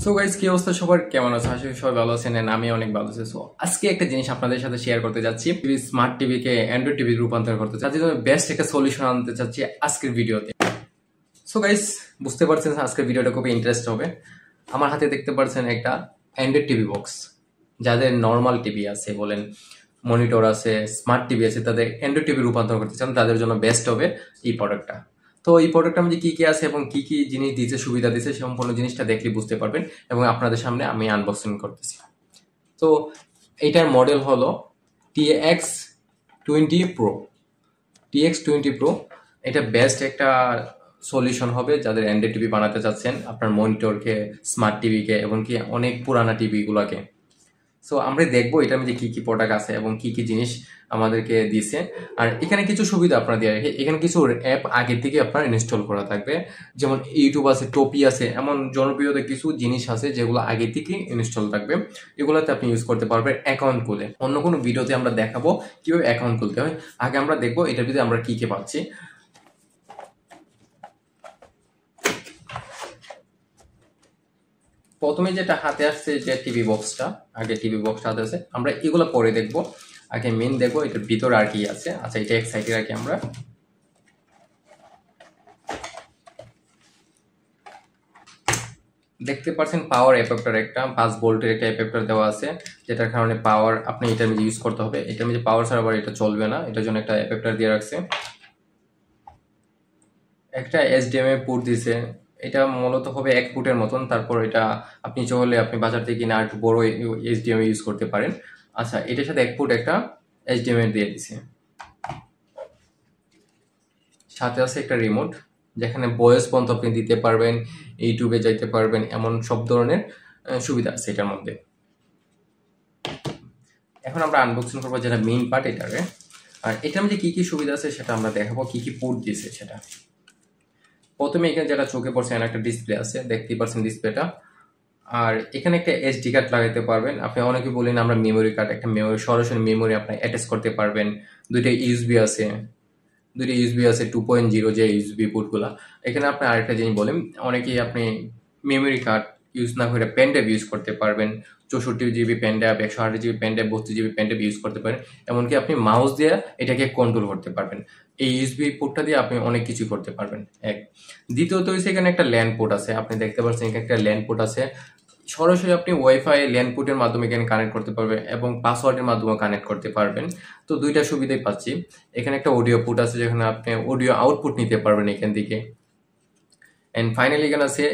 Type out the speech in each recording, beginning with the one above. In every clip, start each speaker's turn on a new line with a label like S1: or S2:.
S1: So guys, কি অবস্থা সবার? কেমন আছে? আশা করি সবাই ভালো আছেন and আমি অনেক ভালো আছি। সো আজকে একটা জিনিস আপনাদের সাথে শেয়ার করতে যাচ্ছি। টিভি, স্মার্ট টিভি কে অ্যান্ড্রয়েড টিভি রূপান্তর করতে চাচ্ছি। তার জন্য বেস্ট একটা সলিউশন আনতে চাচ্ছি আজকের ভিডিওতে। সো গাইস, বুঝতে পারছেন আজকের ভিডিওটা খুবই ইন্টারেস্ট হবে। আমার হাতে দেখতে পাচ্ছেন একটা অ্যান্ড্রয়েড টিভি বক্স। যাদের নর্মাল টিভি আছে, বলেন মনিটর আছে, স্মার্ট টিভি আছে, তাদের অ্যান্ড্রয়েড টিভি রূপান্তর করতে চান, তাদের জন্য বেস্ট হবে এই প্রোডাক্টটা। তো এই প্রোডাক্টটা মধ্যে কি কি আছে এবং কি কি জিনিস দিচ্ছে, সুবিধা দিচ্ছে, সম্পূর্ণ জিনিসটা দেখলে বুঝতে পারবেন এবং আপনাদের সামনে আমি আনবক্সিং করতেছি। তো এইটার মডেল হলো TX 20 Pro। TX 20 Pro এটা বেস্ট একটা সলিউশন হবে যাদের অ্যান্ড্রয়েড টিভি বানাতে চাচ্ছেন, আপনার মনিটরকে, স্মার্ট টিভিকে এবং কি অনেক পুরানা টিভিগুলোকে। সো আমরা দেখবো এটার মধ্যে কি কি প্রোডাক্ট আছে এবং কি কি জিনিস আমাদেরকে দিয়েছে। আর এখানে কিছু সুবিধা আপনার দেওয়া রাখে, এখানে কিছু অ্যাপ আগে থেকে আপনার ইনস্টল করা থাকবে, যেমন ইউটিউব আছে, টোপি আছে, এমন জনপ্রিয় কিছু জিনিস আছে যেগুলো আগে থেকে ইনস্টল থাকবে। এগুলোতে আপনি ইউজ করতে পারবেন অ্যাকাউন্ট খুলে। অন্য কোনো ভিডিওতে আমরা দেখাবো কিভাবে অ্যাকাউন্ট খুলতে হয়। আগে আমরা দেখবো এটার ভিতরে আমরা কি কি পাচ্ছি। প্রথমে যেটা হাতে আসছে যে টিভি বক্সটা, আগে টিভি বক্সটা হাতে আছে, আমরা এগুলো পরে দেখবো। আগে মেন দেখবো এটার ভিতরে আর কি আছে। আচ্ছা, এটা এক সাইডে রাখি আমরা। দেখতে পাচ্ছেন পাওয়ার অ্যাডাপ্টার, একটা 5 ভোল্টের একটা অ্যাডাপ্টার দেওয়া আছে, যেটার কারণে পাওয়ার আপনি এটার মধ্যে ইউজ করতে হবে। এটার মধ্যে পাওয়ার ছাড়া আবার এটা চলবে না, এটার জন্য একটা অ্যাডাপ্টার দিয়ে রাখছে। একটা HDMI পোর্ট দিছে, এটা মূলত হবে 1 ফুটের মতন। তারপর এটা আপনি চাইলে আপনি বাজার থেকে কিনে আর একটু বড় HDMI ইউজ করতে পারেন। আচ্ছা, এটার সাথে 1 ফুট একটা HDMI দিয়ে দিছে। সাথে আছে একটা রিমোট, যেখানে ভয়েস পর্যন্ত আপনি দিতে পারবেন, ইউটিউবে যাইতে পারবেন, এমন সব ধরনের সুবিধা আছে এটার মধ্যে। এখন আমরা আনবক্সিং করবো যেটা মেইন পার্ট এটারে। আর এটার মধ্যে কি কি সুবিধা আছে সেটা আমরা দেখাবো, কি কি পোর্ট দিয়েছে সেটা। প্রথমে এখানে যেটা চোখে পড়ছে, এখানে একটা ডিসপ্লে আছে, দেখতেই পাচ্ছেন ডিসপ্লেটা। আর এখানে একটা SD কার্ড লাগাইতে পারবেন আপনি। অনেকে বলেন আমরা মেমোরি কার্ড, একটা মেমোরি, সরাসরি মেমোরি আপনি অ্যাটাচ করতে পারবেন। দুইটা ইউএসবি আছে, 2.0 যে ইউএসবি পোর্টগুলা। এখানে আপনি আরেকটা জিনিস বলেন, অনেকেই আপনি মেমোরি কার্ড ইউজ না করে পেন ড্রাইভ ইউজ করতে পারবেন। 64 GB pen drive, 128 GB pen drive, 32 GB pen drive use করতে পারেন। এমনকি আপনি মাউস দিয়ে এটাকে কন্ট্রোল করতে পারবেন। এই ইউএসবি পোর্টটা দিয়ে আপনি অনেক কিছু করতে পারবেন। এক, দ্বিতীয়ত হচ্ছে এখানে একটা ল্যান্ড পোর্ট আছে, আপনি দেখতে পাচ্ছেন এখানে একটা ল্যান্ড পোর্ট আছে। সরাসরি আপনি ওয়াইফাই ল্যান্ড পোর্টের মাধ্যমে এখানে কানেক্ট করতে পারবেন এবং পাসওয়ার্ডের মাধ্যমে কানেক্ট করতে পারবেন। তো দুইটা সুবিধাই পাচ্ছি। এখানে একটা অডিও পোর্ট আছে, যেখানে আপনি অডিও আউটপুট নিতে পারবেন এখান থেকে। এন্ড ফাইনালি এখানে আছে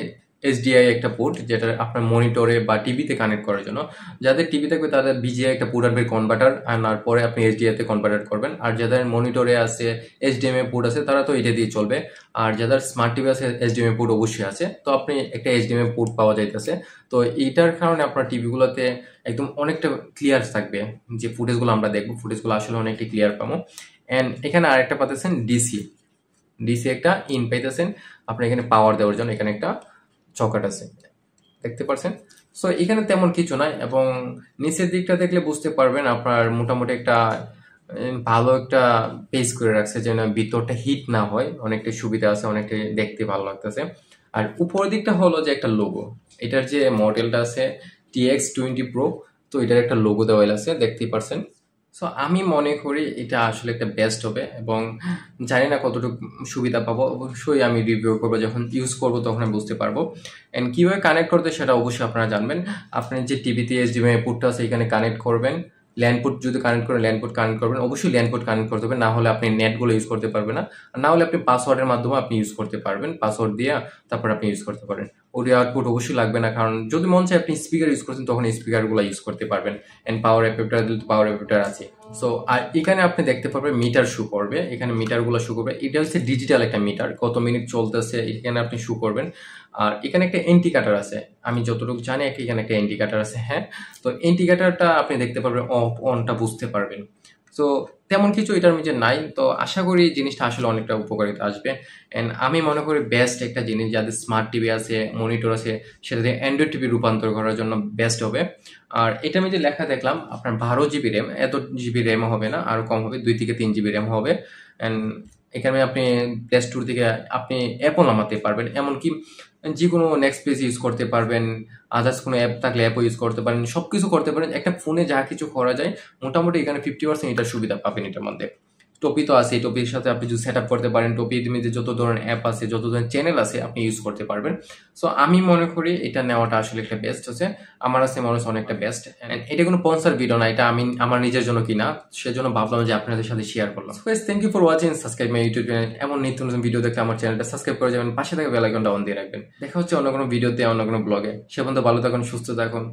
S1: SDI একটা পোর্ট, যেটা আপনার মনিটরে বা টিভিতে কানেক্ট করার জন্য। যাদের টিভি থাকবে তাদের BGI একটা পোর্ট আসবে, কনভার্টার, আনার পরে আপনি SDI তে কনভার্ট করবেন। আর যাদের মনিটরে আছে HDMI পোর্ট আছে তারা তো এটা দিয়ে চলবে। আর যাদের স্মার্ট টিভি আছে HDMI পোর্ট অবশ্যই আছে, তো আপনি একটা HDMI পোর্ট পাওয়া যাইতেছে। তো এইটার কারণে আপনার টিভিগুলোতে একদম অনেকটা ক্লিয়ার থাকবে। যে ফুটেজগুলো আমরা দেখবো, ফুটেজগুলো আসলে অনেকটা ক্লিয়ার পাবো। এন্ড এখানে আরেকটা পাচ্ছেন ডিসি একটা ইন পাইতেছেন আপনি এখানে পাওয়ার দেওয়ার জন্য। এখানে একটা চকাট আছে, দেখতে পাচ্ছেন। সো এখানে তেমন কিছু নাই, এবং নিচের দিকটা দেখলে বুঝতে পারবেন আপনার মোটামুটি একটা ভালো একটা পেজ করে রাখছে, যেন ভিতরটা হিট না হয়। অনেকটা সুবিধা আছে, অনেকটা দেখতে ভালো লাগতেছে। আর উপরের দিকটা হলো যে একটা লোগো, এটার যে মডেলটা আছে TX 20 Pro, তো এটার একটা লোগো দেওয়া আছে, দেখতেই পারছেন। সো আমি মনে করি এটা আসলে একটা বেস্ট হবে, এবং জানি না কতটুকু সুবিধা পাবো, অবশ্যই আমি রিভিউ করবো, যখন ইউজ করবো তখন আমি বুঝতে পারবো। এন্ড কিভাবে কানেক্ট করতে সেটা অবশ্যই আপনারা জানবেন। আপনি যে টিভিতে HDMI পোর্টটা আছে এখানে কানেক্ট করবেন, ল্যান্ড পোর্ট যদি কানেক্ট করেন ল্যান্ড পোর্ট কানেক্ট করবেন, অবশ্যই ল্যান্ড পোর্ট কানেক্ট করতে হবে, না হলে আপনি নেটগুলো ইউজ করতে পারবেন না। আর না হলে আপনি পাসওয়ার্ডের মাধ্যমে আপনি ইউজ করতে পারবেন, পাসওয়ার্ড দিয়ে তারপর আপনি ইউজ করতে পারেন। অডিও আউটপুট অবশ্যই লাগবে না, কারণ যদি মন চায় আপনি স্পিকার ইউজ করছেন তখন স্পিকারগুলো ইউজ করতে পারবেন। এন্ড পাওয়ার অ্যাডাপ্টার দিলে পাওয়ার অ্যাডাপ্টার আছে। সো আর এখানে আপনি দেখতে পারবেন মিটার শো করবে, এখানে মিটারগুলো শো করবে। এটা হচ্ছে ডিজিটাল একটা মিটার, কত মিনিট চলতেছে এখানে আপনি শো করবেন। আর এখানে একটা ইন্ডিকেটর আছে, আমি যতটুকু জানি এখানে একটা ইন্ডিকেটর আছে। হ্যাঁ, তো ইন্ডিকেটরটা আপনি দেখতে পারবেন, অফ অনটা বুঝতে পারবেন। তো তেমন কিছু এটার মধ্যে নাই, তো আশা করি জিনিসটা আসলে অনেকটা উপকারিতা আসবে। এন্ড আমি মনে করি বেস্ট একটা জিনিস, যাদের স্মার্ট টিভি আছে, মনিটর আছে, সেটাতে অ্যান্ড্রয়েড টিভি রূপান্তর করার জন্য বেস্ট হবে। আর এটা আমি যে লেখা দেখলাম আপনার 12 GB র্যাম, এত জিবি র্যাম হবে না, আরো কম হবে, 2 থেকে 3 GB র্যাম হবে। এন্ড এখানে আপনি প্লে স্টোর থেকে আপনি অ্যাপও নামাতে পারবেন, এমনকি যে কোনো নেক্সট পেজ ইউজ করতে পারবেন, আদার্স কোনো অ্যাপ থাকলে অ্যাপও ইউজ করতে পারেন, সব কিছু করতে পারেন। একটা ফোনে যা কিছু করা যায় মোটামুটি এখানে 50% এটার সুবিধা পাবেন এটার মধ্যে। টোপি তো আছে, টোপির সাথে আপনি যদি সেট আপ করতে পারেন, টোপির মধ্যে যত ধরনের অ্যাপ আছে, যত ধরনের চ্যানেল আছে আপনি ইউজ করতে পারবেন। সো আমি মনে করি এটা নেওয়াটা আসলে একটা বেস্ট হচ্ছে, আমার কাছে মনে হচ্ছে অনেকটা বেস্ট। এটা কোনো স্পন্সর ভিডিও না, এটা আমি আমার নিজের জন্য কিনা, সেজন্য ভাবলাম যে আপনাদের সাথে শেয়ার করলাম। Thank you for watching, subscribe my YouTube channel. এমন নিত্য নতুন ভিডিও দেখতে আমার চ্যানেলটা সাবস্ক্রাইব করে যাবেন, পাশে থাকা বেল আইকনটা অন দিয়ে রাখবেন। দেখা হচ্ছে অন্য কোনো ভিডিওতে, অন্য কোনো ব্লগে। সে পর্যন্ত ভালো থাকুন, সুস্থ থাকুন।